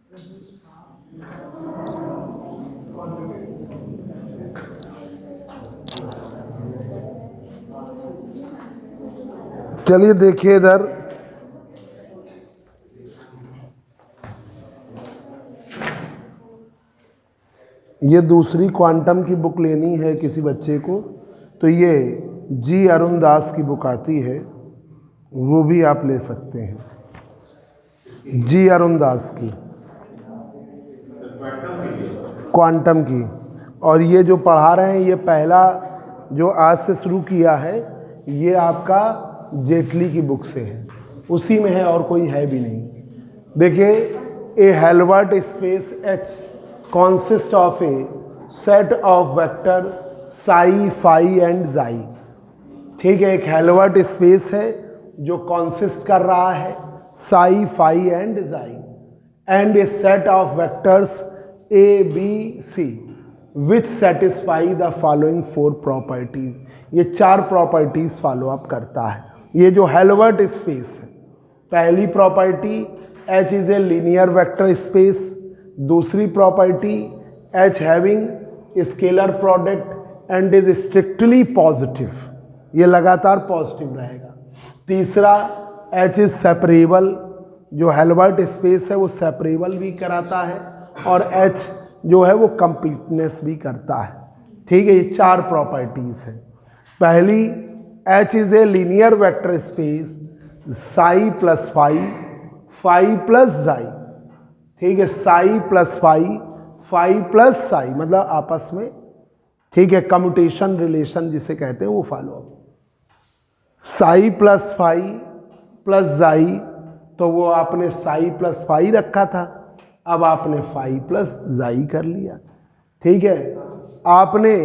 चलिए देखिए इधर, ये दूसरी क्वांटम की बुक लेनी है किसी बच्चे को, तो ये जी अरुण दास की बुक आती है, वो भी आप ले सकते हैं, जी अरुण दास की क्वांटम की। और ये जो पढ़ा रहे हैं, ये पहला जो आज से शुरू किया है, ये आपका जेटली की बुक से है, उसी में है और कोई है भी नहीं। देखिए, a Hilbert space H consist of a set of vector psi phi and chi. ठीक है, एक हेल्बर्ट स्पेस है जो कॉन्सिस्ट कर रहा है psi phi and chi, and a set of vectors A B C which satisfy the following 4 properties. ये 4 properties follow up करता है ये जो हेल्बर्ट स्पेस है। पहली property, H is a linear vector space. दूसरी property, H having scalar product and is strictly positive, ये लगातार पॉजिटिव रहेगा। तीसरा, H इज सेपरेबल, जो हेल्बर्ट स्पेस है वो सेपरेबल भी कराता है, और H जो है वो कंप्लीटनेस भी करता है। ठीक है, ये 4 प्रॉपर्टीज है। पहली, H is a linear vector space psi plus phi, phi plus chi. ठीक है, psi plus phi plus psi, मतलब आपस में, ठीक है, कम्यूटेशन रिलेशन जिसे कहते हैं वो follow up. Psi plus phi plus chi, तो वो आपने साई प्लस फाई रखा था, अब आपने फाई प्लस जाई कर लिया। ठीक है, आपने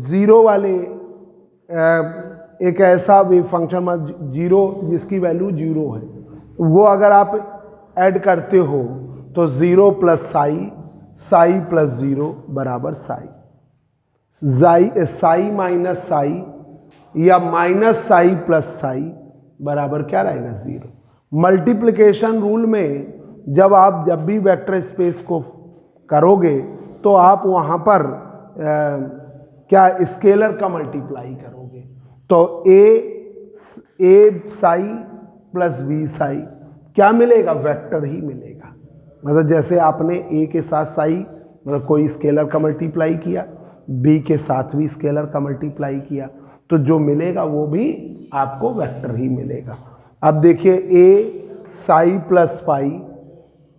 जीरो वाले एक ऐसा भी फंक्शन में जीरो जिसकी वैल्यू 0 है, वो अगर आप ऐड करते हो तो 0 प्लस साई, साई प्लस 0 बराबर साई, साई माइनस साई या माइनस साई प्लस साई बराबर क्या रहेगा? 0। मल्टीप्लिकेशन रूल में जब भी वेक्टर स्पेस को करोगे तो आप वहाँ पर क्या स्केलर का मल्टीप्लाई करोगे, तो ए साई प्लस बी साई क्या मिलेगा? वेक्टर ही मिलेगा। मतलब जैसे आपने ए के साथ साई मतलब कोई स्केलर का मल्टीप्लाई किया, बी के साथ भी स्केलर का मल्टीप्लाई किया, तो जो मिलेगा वो भी आपको वेक्टर ही मिलेगा। अब देखिए, ए साई प्लस फाई,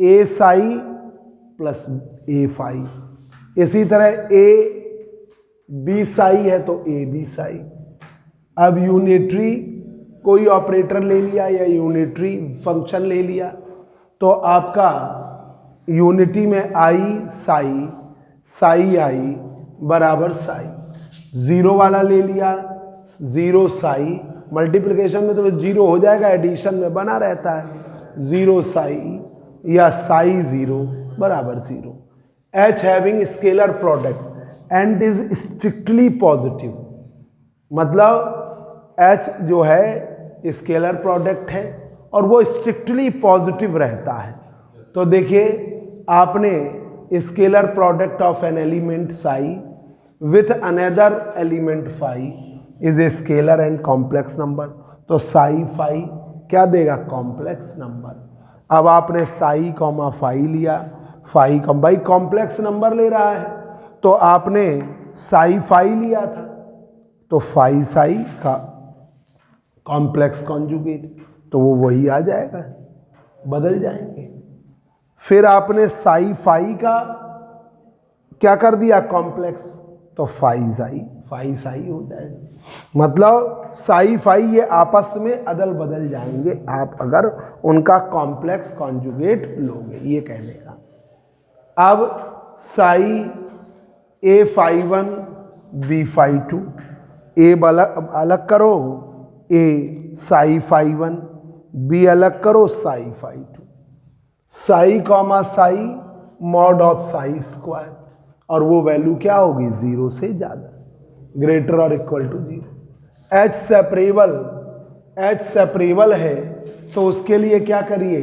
ए साई प्लस ए फाई, इसी तरह ए बी साई है तो ए बी साई। अब यूनिटरी कोई ऑपरेटर ले लिया या यूनिटरी फंक्शन ले लिया, तो आपका यूनिटी में आई साई, साई आई बराबर साई। 0 वाला ले लिया, 0 साई, मल्टीप्लिकेशन में तो 0 हो जाएगा, एडिशन में बना रहता है, 0 साई या साई 0 बराबर 0। H having scalar product and is strictly positive, मतलब H जो है स्केलर प्रोडक्ट है और वो स्ट्रिक्टली पॉजिटिव रहता है। तो देखिए, आपने scalar product of an element psi with another element phi is a scalar and complex number, तो साई फाई क्या देगा? Complex number. अब आपने साई कॉमा फाई लिया, फाई कॉम भाई कॉम्प्लेक्स नंबर ले रहा है, तो आपने साई फाई लिया था, तो फाई साई का कॉम्प्लेक्स कॉन्जुगेट, तो वो वही आ जाएगा, बदल जाएंगे। फिर आपने साई फाई का क्या कर दिया? कॉम्प्लेक्स, तो फाई साई हो जाएगा। मतलब साई फाई ये आपस में अदल बदल जाएंगे आप अगर उनका कॉम्प्लेक्स कॉन्जुगेट लोगे, ये कहने का। अब साई ए फाई 1 बी फाई 2, ए अलग करो, ए साई फाई 1, बी अलग करो, sci fi 2, Sai comma Sai mod of Sai square, और वो वैल्यू क्या होगी? 0 से ज़्यादा, ग्रेटर और इक्वल टू 0। H सेपरेबल है, तो उसके लिए क्या करिए?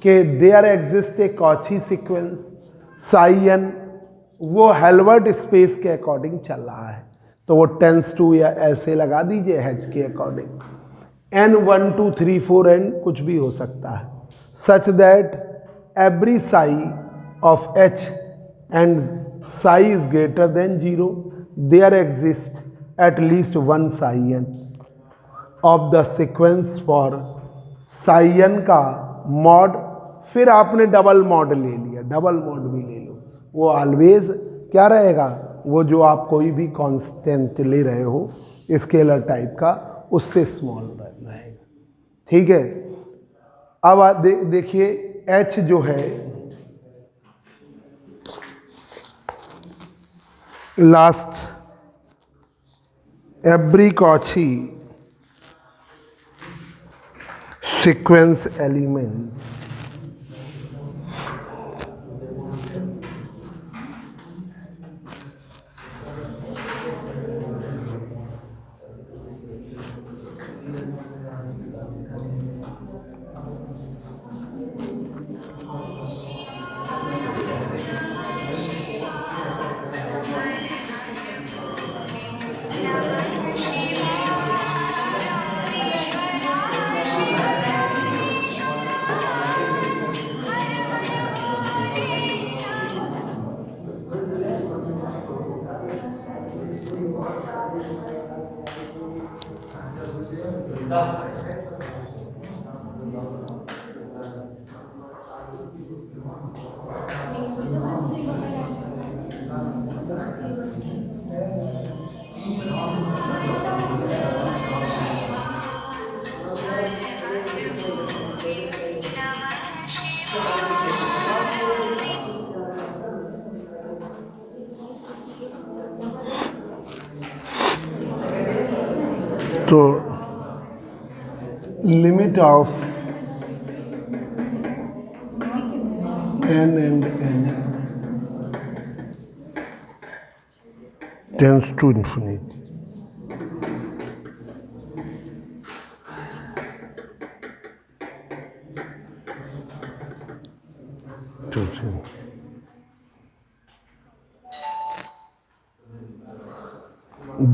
कि there exist a Cauchy sequence psi n, वो हेल्बर्ट स्पेस के अकॉर्डिंग चल रहा है, तो वो टेंस टू या ऐसे लगा दीजिए एच के अकॉर्डिंग, एन 1 2 3 4 एन कुछ भी हो सकता है, such that every psi of H and psi is greater than 0, there exist at least one psi n of the sequence for psi n का मॉड, फिर आपने डबल मॉड ले लिया, डबल मॉड भी ले लो, वो ऑलवेज क्या रहेगा, वो जो आप कोई भी कांस्टेंट ले रहे हो स्केलर टाइप का उससे स्मॉल रहेगा, ठीक है। अब देखिए एच जो है last every Cauchy sequence element तो limit of n and n tends to infinity.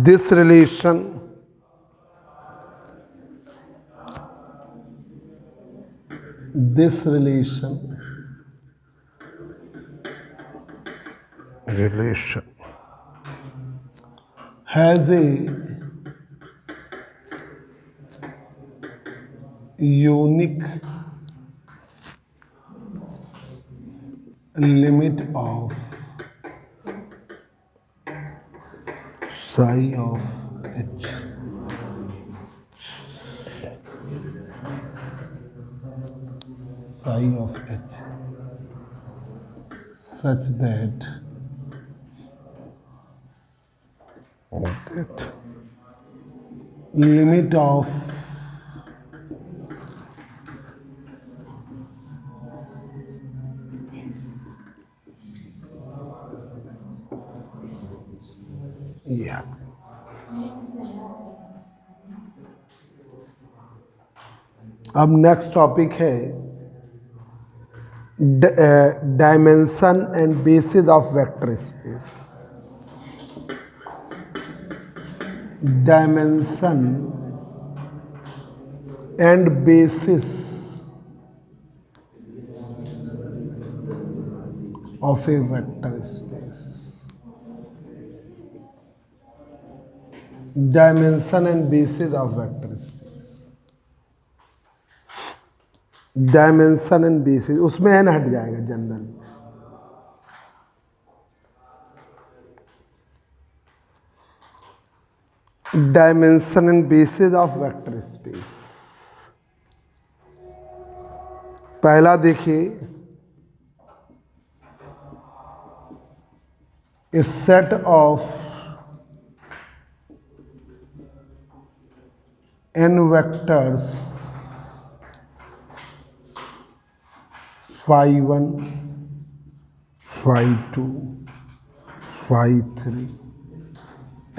This relation has a unique limit of psi of h such that limit of yeah. अब नेक्स्ट टॉपिक है dimension and basis of vector space. Dimension and basis of a vector space. Dimension and basis of vector space. Dimension and basis, उसमें N हट जाएगा general. Dimension and basis of vector space. पहला देखिए, a set of n vectors phi 1, phi 2, phi 3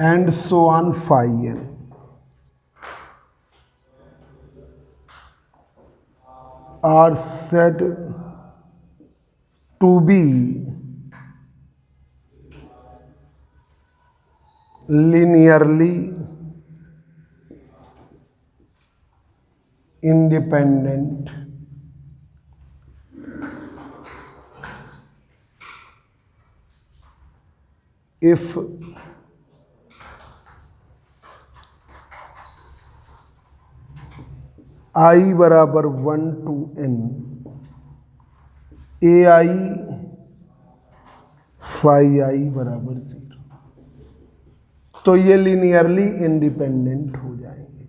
and so on phi n are said to be linearly independent if I बराबर 1 to n ai phi I बराबर 0, तो ये linearly independent हो जाएंगे।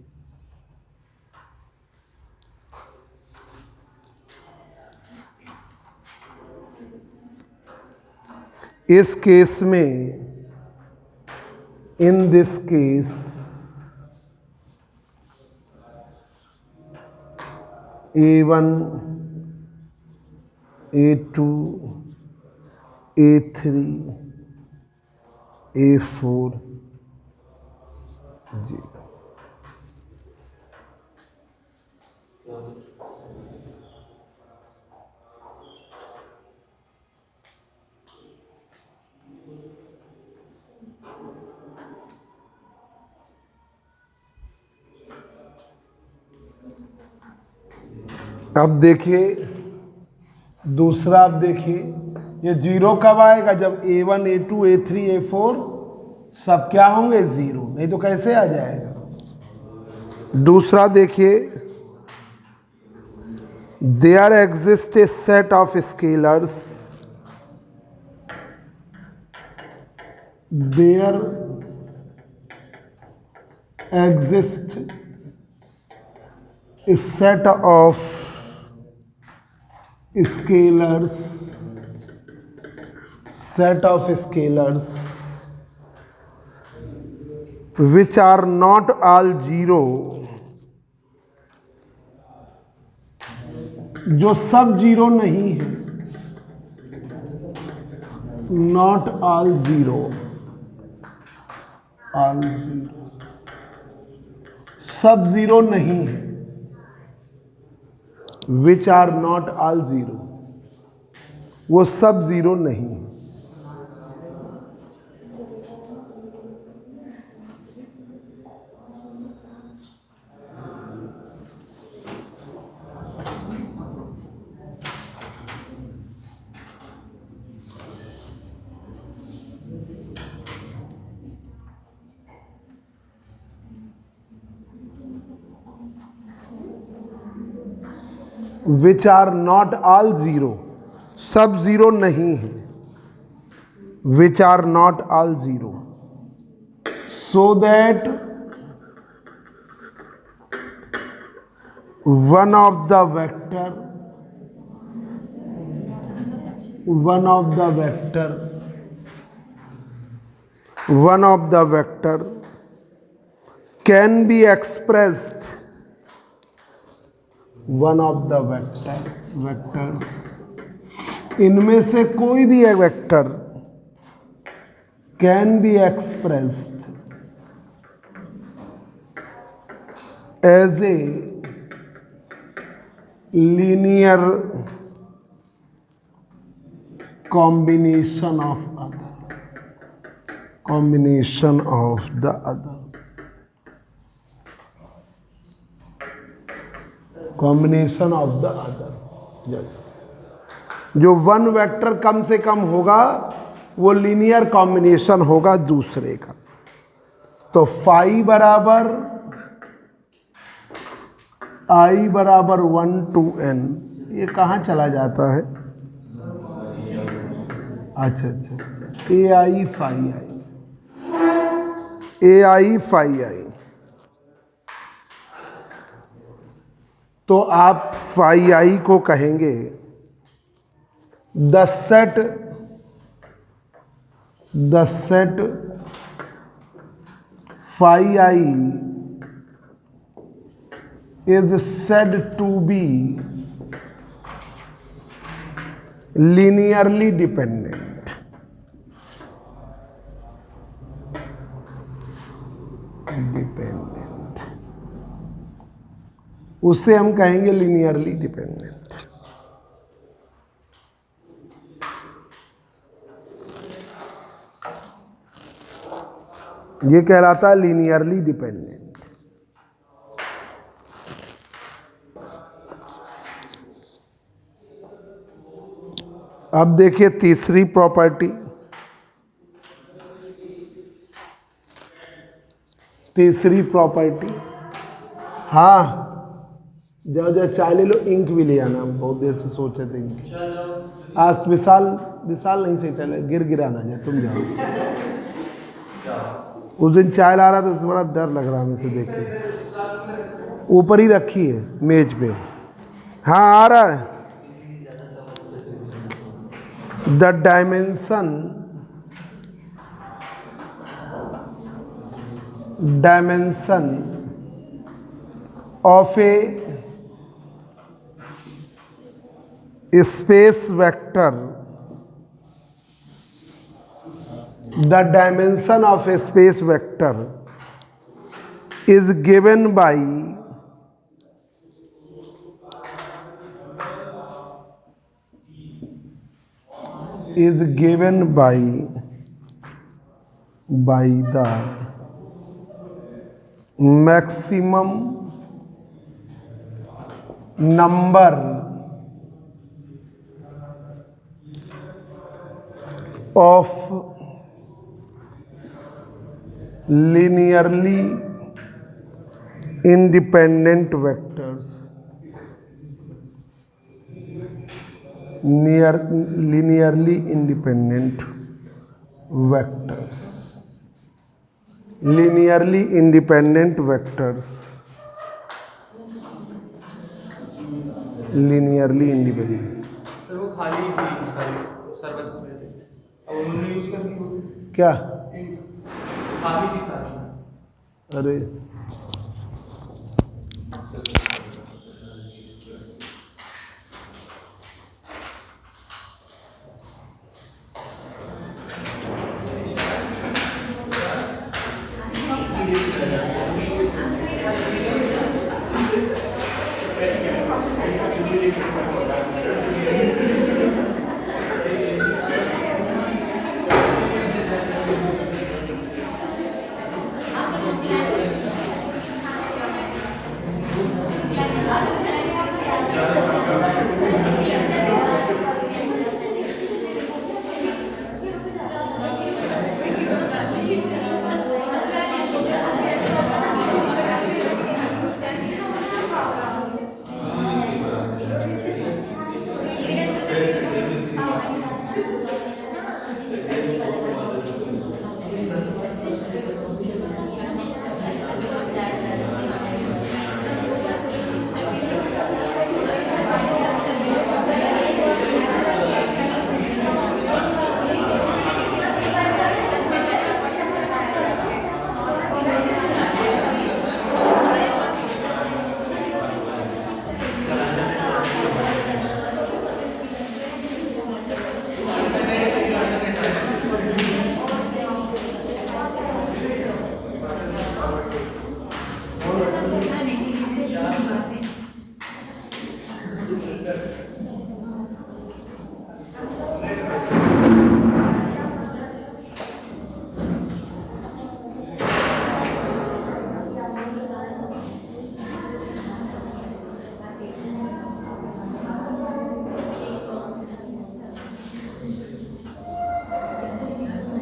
इस case में, in this case, A1, A2, A3, A4, 0। अब देखिए दूसरा, अब देखिए ये 0 कब आएगा? जब A1, A2, A3, A4 सब क्या होंगे? 0, नहीं तो कैसे आ जाएगा? दूसरा देखिए, there exist a set of scalars, there exist a set of scalars which are not all zero, जो सब जीरो नहीं है, not all zero, all zero, सब जीरो नहीं है, which are not all zero, वो सब जीरो नहीं है। Which are not all zero, सब जीरो नहीं है, which are not all zero, so that one of the vector can be expressed, one of the vectors, इनमें से कोई भी एक vector can be expressed as a linear combination of the other, combination of the other. जो one vector कम से कम होगा वो लीनियर कॉम्बिनेशन होगा दूसरे का। तो फाई बराबर I बराबर 1 to n, ये कहाँ चला जाता है? अच्छा, AI phi I, तो आप phi I को कहेंगे the set phi I is said to be linearly dependent, उसे हम कहेंगे लीनियरली डिपेंडेंट। ये कहलाता है लीनियरली डिपेंडेंट। अब देखिए तीसरी प्रॉपर्टी, हाँ जाओ जाओ चाय ले लो, इंक भी ले आना, बहुत देर से सोचे थे इंक। आज विशाल नहीं सही चले, गिरा ना जाए, तुम जाओ। उस दिन चाय ला रहा था तो बड़ा डर लग रहा है मुझे देख के, ऊपर ही रखी है मेज पे। हाँ आ रहा है। The dimension of A space vector, the dimension of a space vector is given by the maximum number of linearly independent vectors, linearly independent vectors, linearly independent vectors, linearly independent। Sir वो खाली थी सारी शरबत में थे, अब उन्होंने use कर दी क्या? खाली थी सारी। अरे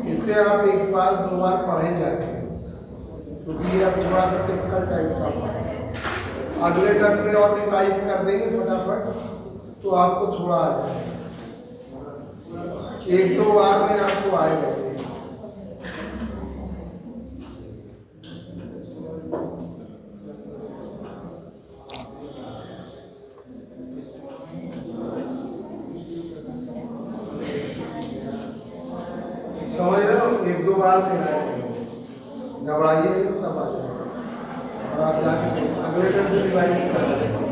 इसे आप एक बार दो बार पढ़े जाके, क्योंकि ये अब थोड़ा सा टिपिकल टाइप का है। अगले टर्म में और रिवाइज कर देंगे फटाफट तो आपको थोड़ा आ जाएगा, एक दो बार में आपको आएगा। समझ रहे हो, एक दो बार से घबराइए नहीं, सब आ जाएगा। और आप जाके अगले टर्म में रिवाइज कर लेंगे।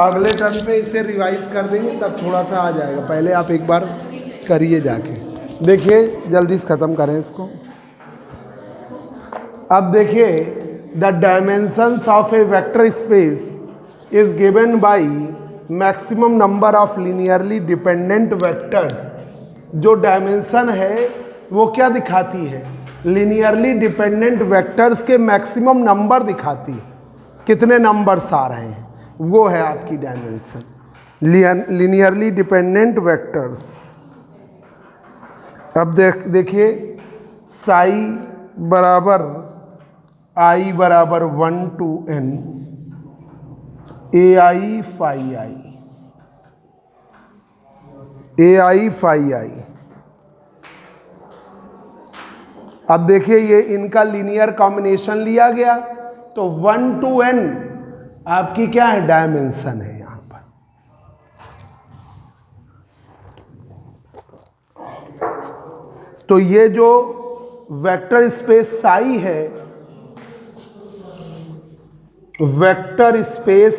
अगले टर्म पे इसे रिवाइज कर देंगे तब थोड़ा सा आ जाएगा, पहले आप एक बार करिए जाके। देखिए जल्दी से ख़त्म करें इसको। अब देखिए the dimensions of a vector space is given by maximum number of linearly dependent vectors जो डायमेंशन है वो क्या दिखाती है, लीनियरली डिपेंडेंट वेक्टर्स के मैक्सिमम नंबर दिखाती है, कितने नंबर्स आ रहे हैं, वो है आपकी डायमेंशन लीनियरली डिपेंडेंट वेक्टर्स। अब देखिए साई बराबर आई बराबर 1 to n a i phi i, a i phi i. अब देखिए ये इनका लीनियर कॉम्बिनेशन लिया गया तो 1 to n आपकी क्या है, डायमेंशन है यहां पर। तो ये जो वेक्टर स्पेस साई है, वेक्टर स्पेस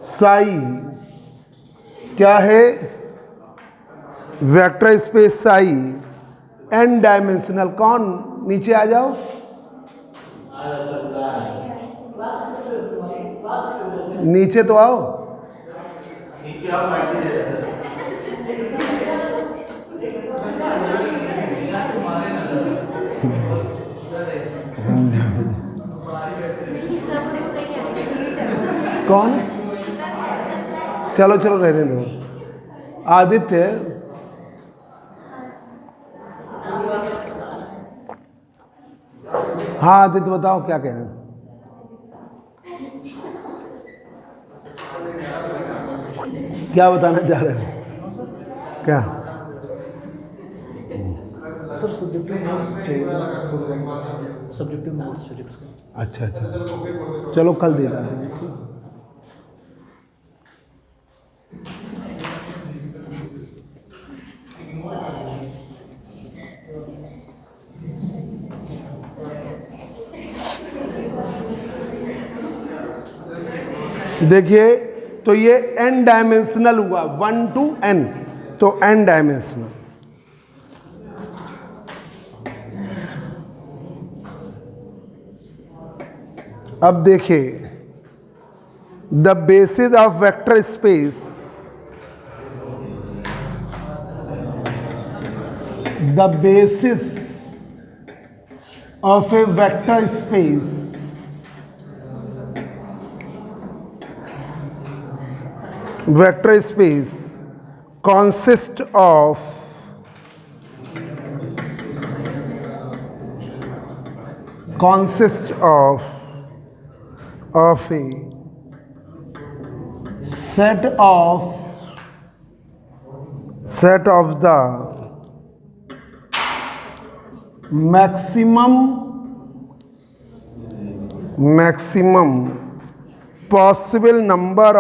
साई क्या है, vector space psi n dimensional. कौन, नीचे आ जाओ, नीचे तो आओ, कौन, चलो चलो रहने दो। आदित्य, हाँ आदित्य बताओ क्या कह रहे हैं। क्या बताना चाह रहे हो, क्या? सर सब्जेक्टिव नोट्स चाहिए, सब्जेक्टिव नोट्स फिजिक्स का। अच्छा अच्छा, चलो कल दे देंगे। देखिए तो ये n डायमेंशनल हुआ, 1 to n, तो n डायमेंशनल। अब देखिए the basis of vector space, the basis of a vector space vector space consists of a set of the maximum possible number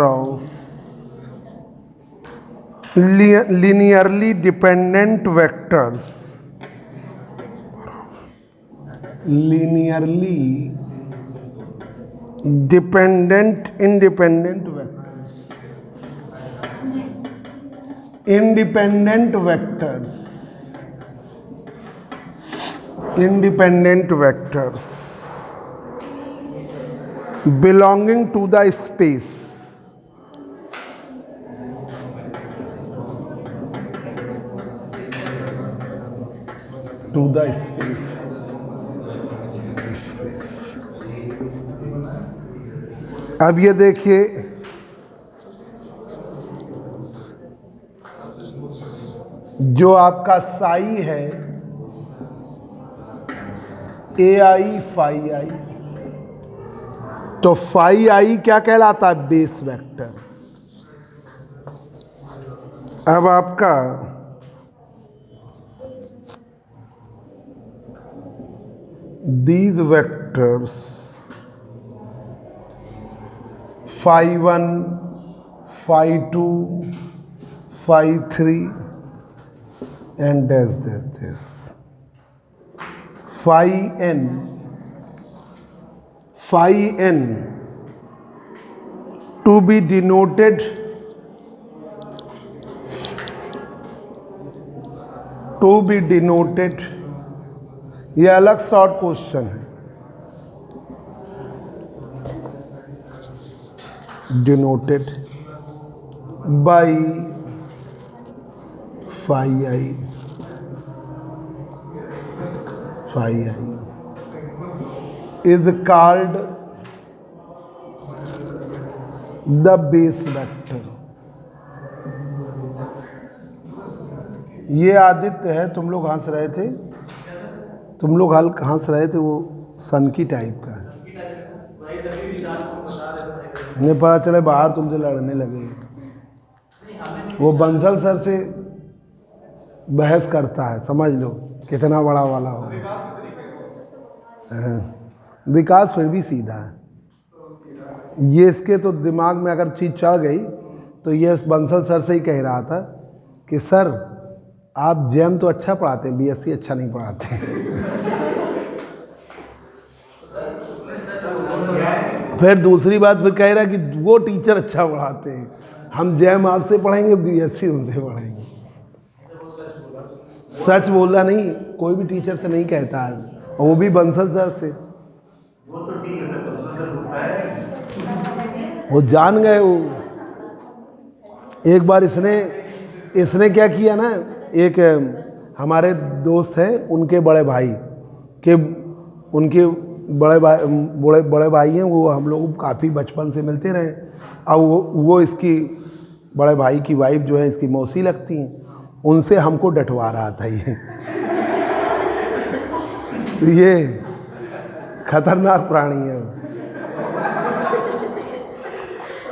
of linearly dependent vectors, linearly dependent independent vectors, independent vectors belonging to the space, अब ये देखिए जो आपका साई है ए i phi आई, तो phi आई क्या कहलाता है, बेस वेक्टर। अब आपका these vectors phi 1, phi 2, phi 3 and this phi n to be denoted ये अलग शॉर्ट क्वेश्चन है, denoted by phi i is called the base vector. ये आदित्य है, तुम लोग हंस रहे थे, तुम लोग हंस रहे थे, वो सन की टाइप का है। मुझे पता चले बाहर तुमसे लड़ने लगे। वो बंसल सर से बहस करता है, समझ लो कितना बड़ा वाला हो। विकास फिर भी सीधा है। ये इसके तो दिमाग में अगर चीज़ चढ़ गई तो ये बंसल सर से ही कह रहा था कि सर आप जेम तो अच्छा पढ़ाते हैं, बीएससी अच्छा नहीं पढ़ाते। फिर दूसरी बात फिर कह रहा कि वो टीचर अच्छा पढ़ाते हैं, हम जेम आपसे पढ़ेंगे, बीएससी उनसे पढ़ेंगे। सच बोला नहीं, कोई भी टीचर से नहीं कहता है, और वो भी बंसल सर से। वो तो ठीक है सर, बंसल सर गुस्सा है। वो जान गए। वो एक बार इसने क्या किया ना, एक हमारे दोस्त हैं, उनके बड़े भाई के, उनके बड़े भाई हैं, वो हम लोग काफ़ी बचपन से मिलते रहे। अब वो इसकी बड़े भाई की वाइफ जो है इसकी मौसी लगती हैं, उनसे हमको डटवा रहा था ये। तो ये खतरनाक प्राणी है।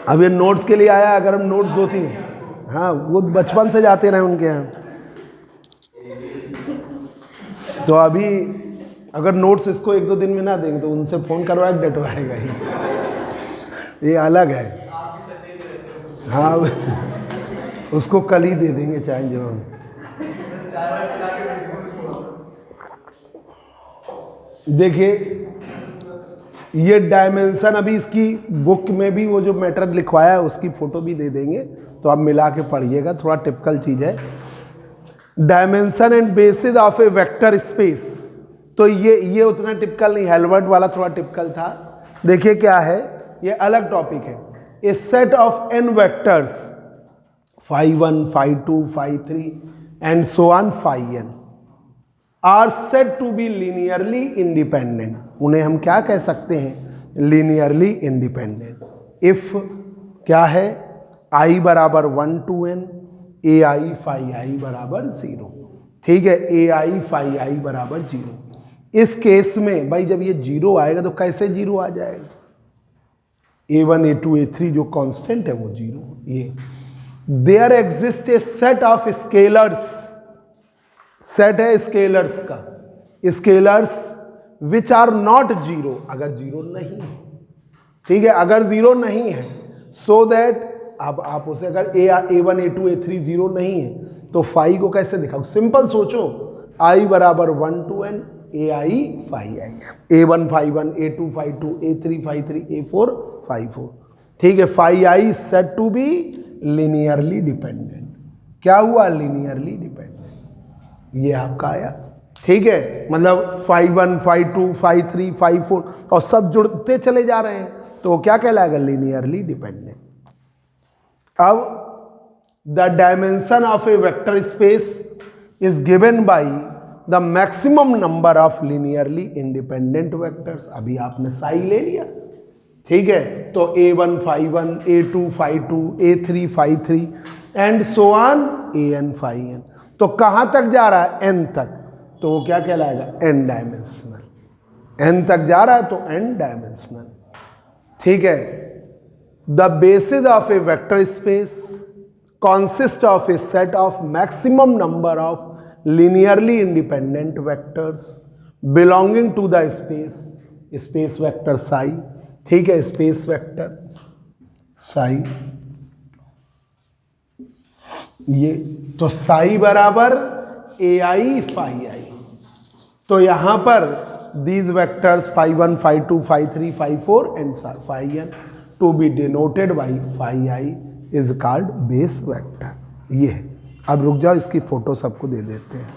अब ये नोट्स के लिए आया, अगर हम नोट्स दो तीन, हाँ वो बचपन से जाते रहे उनके यहाँ, तो अभी अगर नोट्स इसको 1-2 दिन में ना देंगे तो उनसे फ़ोन करवाए डटवाएगा ही। ये अलग है। हाँ उसको कल ही दे देंगे चाहे जो हम। देखिए ये डायमेंशन, अभी इसकी बुक में भी वो जो मैटर लिखवाया है उसकी फ़ोटो भी दे देंगे, तो आप मिला के पढ़िएगा, थोड़ा टिपिकल चीज़ है। Dimension and basis of a vector space, तो ये उतना टिपिकल नहीं, हेल्बर्ट वाला थोड़ा टिपिकल था। देखिए क्या है, ये अलग टॉपिक है। A set of n vectors phi 1, phi 2, phi 3 and so on phi n are said to be linearly independent। उन्हें हम क्या कह सकते हैं, linearly independent if क्या है, i बराबर 1 to n, ai phi i बराबर 0। ठीक है, ai phi i बराबर 0। इस केस में भाई जब ये 0 आएगा तो कैसे 0 आ जाएगा, a1 a2 a3 जो कांस्टेंट है वो 0। ये there exist a set of scalars, set है स्केलर्स का, स्केलर्स विच आर नॉट 0, अगर 0 नहीं है, ठीक है, अगर 0 नहीं है, सो दैट अब आप उसे अगर a1 a2 a3 0 नहीं है तो फाई को कैसे दिखाओ, सिंपल सोचो, i बराबर 1 to n ai phi i, a1 phi 1, a2 phi 2, a3 phi 3, a4 phi 4। ठीक है, phi i set to be linearly dependent. क्या हुआ, लीनियरली डिपेंडेंट, ये आपका आया। ठीक है, मतलब phi 1 phi 2 phi 3 phi 4 और सब जुड़ते चले जा रहे हैं, तो क्या कहलाएगा, लीनियरली डिपेंडेंट। अब the dimension of a vector space is given by the maximum number of linearly independent vectors. अभी आपने साई ले लिया, ठीक है, तो a1 phi 1, a2 phi 2, a3 phi 3 and so on an phi n। तो कहाँ तक जा रहा है, n तक, तो वो क्या कहलाएगा, n डायमेंशनल। n तक जा रहा है तो n डायमेंशनल। ठीक है, the basis of a vector space consist of a set of maximum number of linearly independent vectors belonging to the space vector psi। ठीक है, स्पेस वेक्टर psi, ये तो psi बराबर ai phi i। तो यहां पर these vectors phi 1 phi 2 phi 3 phi 4 and phi n to be denoted by phi i is called base vector। ये है। अब रुक जाओ, इसकी फोटो सबको दे देते हैं।